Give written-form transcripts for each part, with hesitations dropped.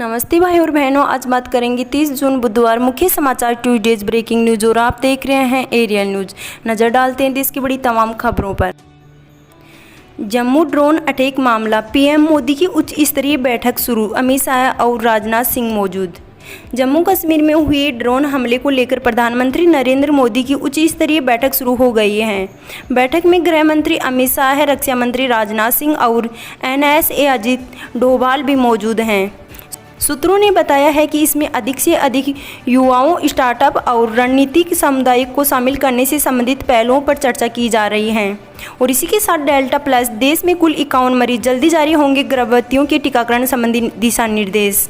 नमस्ते भाई और बहनों, आज बात करेंगे 30 जून बुधवार मुख्य समाचार ट्यूसडेज ब्रेकिंग न्यूज और आप देख रहे हैं एरियल न्यूज। नज़र डालते हैं देश की बड़ी तमाम खबरों पर। जम्मू ड्रोन अटैक मामला, पीएम मोदी की उच्च स्तरीय बैठक शुरू, अमित शाह और राजनाथ सिंह मौजूद। जम्मू कश्मीर में हुए ड्रोन हमले को लेकर प्रधानमंत्री नरेंद्र मोदी की उच्च स्तरीय बैठक शुरू हो गई है। बैठक में गृह मंत्री अमित शाह, रक्षा मंत्री राजनाथ सिंह और एनएसए अजित डोभाल भी मौजूद हैं। सूत्रों ने बताया है कि इसमें अधिक से अधिक युवाओं, स्टार्टअप और रणनीतिक समुदाय को शामिल करने से संबंधित पहलुओं पर चर्चा की जा रही है। और इसी के साथ डेल्टा प्लस देश में कुल 51 मरीज, जल्दी जारी होंगे गर्भवतियों के टीकाकरण संबंधी दिशा निर्देश।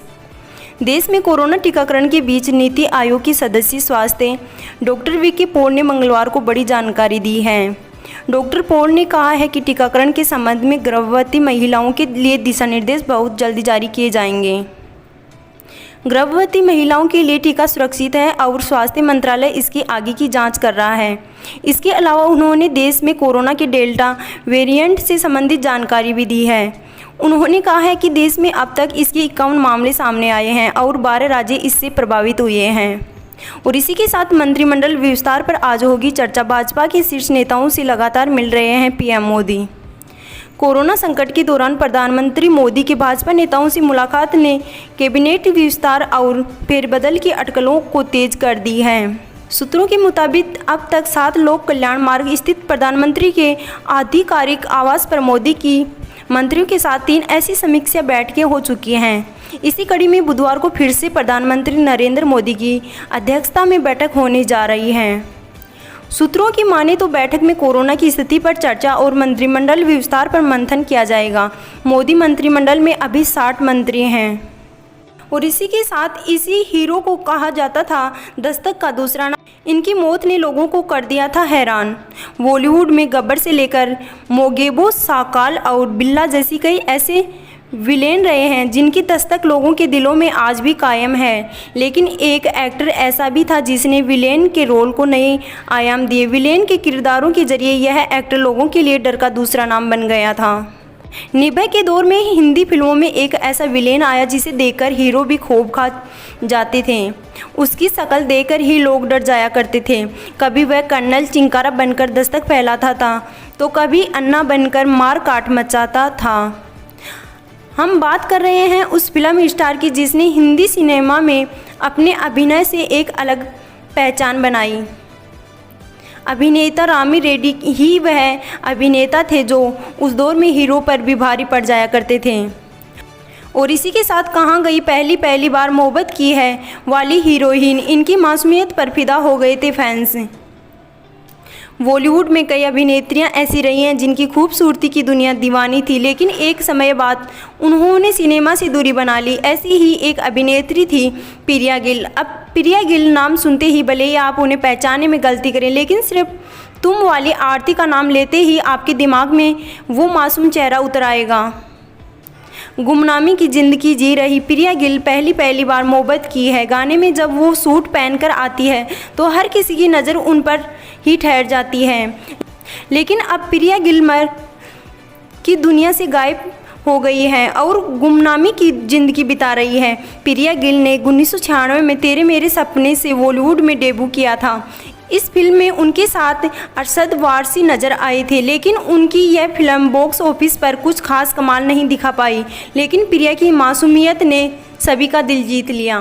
देश में कोरोना टीकाकरण के बीच नीति आयोग की सदस्य स्वास्थ्य डॉक्टर वीके पॉल ने मंगलवार को बड़ी जानकारी दी है। डॉक्टर पॉल ने कहा है कि टीकाकरण के संबंध में गर्भवती महिलाओं के लिए दिशा निर्देश बहुत जल्दी जारी किए जाएंगे। गर्भवती महिलाओं के लिए टीका सुरक्षित है और स्वास्थ्य मंत्रालय इसकी आगे की जांच कर रहा है। इसके अलावा उन्होंने देश में कोरोना के डेल्टा वेरिएंट से संबंधित जानकारी भी दी है। उन्होंने कहा है कि देश में अब तक इसके 51 मामले सामने आए हैं और 12 राज्य इससे प्रभावित हुए हैं। और इसी के साथ मंत्रिमंडल विस्तार पर आज होगी चर्चा। भाजपा के शीर्ष नेताओं से लगातार मिल रहे हैं पीएम मोदी। कोरोना संकट के दौरान प्रधानमंत्री मोदी के भाजपा नेताओं से मुलाकात ने कैबिनेट विस्तार और फेरबदल की अटकलों को तेज कर दी है। सूत्रों के मुताबिक अब तक 7 लोक कल्याण मार्ग स्थित प्रधानमंत्री के आधिकारिक आवास पर मोदी की मंत्रियों के साथ 3 ऐसी समीक्षा बैठकें हो चुकी हैं। इसी कड़ी में बुधवार को फिर से प्रधानमंत्री नरेंद्र मोदी की अध्यक्षता में बैठक होने जा रही है। सूत्रों की माने तो बैठक में कोरोना की स्थिति पर चर्चा और मंत्रिमंडल विस्तार पर मंथन किया जाएगा। मोदी मंत्रिमंडल में अभी 60 मंत्री हैं। और इसी के साथ इसी हीरो को कहा जाता था दस्तक का दूसरा नाम। इनकी मौत ने लोगों को कर दिया था हैरान। बॉलीवुड में गब्बर से लेकर मोगेबो, साकाल और बिल्ला जैसी कई ऐसे विलेन रहे हैं जिनकी दस्तक लोगों के दिलों में आज भी कायम है। लेकिन एक एक्टर ऐसा भी था जिसने विलेन के रोल को नए आयाम दिए। विलेन के किरदारों के जरिए यह एक्टर लोगों के लिए डर का दूसरा नाम बन गया था। निर्भय के दौर में हिंदी फिल्मों में एक ऐसा विलेन आया जिसे देखकर हीरो भी खूब खा जाते थे। उसकी शक्ल देखकर ही लोग डर जाया करते थे। कभी वह कर्नल चिंकारा बनकर दस्तक फैलाता था तो कभी अन्ना बनकर मार काट मचाता था। हम बात कर रहे हैं उस फिल्म स्टार की जिसने हिंदी सिनेमा में अपने अभिनय से एक अलग पहचान बनाई। अभिनेता रामी रेड्डी ही वह अभिनेता थे जो उस दौर में हीरो पर भी भारी पड़ जाया करते थे। और इसी के साथ कहाँ गई पहली बार मोहब्बत की है वाली हीरोइन, इनकी मासूमियत पर फिदा हो गए थे फैंस। बॉलीवुड में कई अभिनेत्रियां ऐसी रही हैं जिनकी खूबसूरती की दुनिया दीवानी थी, लेकिन एक समय बाद उन्होंने सिनेमा से दूरी बना ली। ऐसी ही एक अभिनेत्री थी प्रिया गिल। अब प्रिया गिल नाम सुनते ही भले ही आप उन्हें पहचानने में गलती करें, लेकिन सिर्फ तुम वाली आरती का नाम लेते ही आपके दिमाग में वो मासूम चेहरा उतर आएगा। गुमनामी की ज़िंदगी जी रही प्रिया गिल पहली बार मोहब्बत की है गाने में जब वो सूट पहनकर आती है तो हर किसी की नज़र उन पर ही ठहर जाती है। लेकिन अब प्रिया गिल मर की दुनिया से गायब हो गई है और गुमनामी की ज़िंदगी बिता रही है। प्रिया गिल ने 1996 में तेरे मेरे सपने से बॉलीवुड में डेब्यू किया था। इस फिल्म में उनके साथ अरशद वारसी नज़र आए थे, लेकिन उनकी यह फिल्म बॉक्स ऑफिस पर कुछ खास कमाल नहीं दिखा पाई। लेकिन प्रिया की मासूमियत ने सभी का दिल जीत लिया।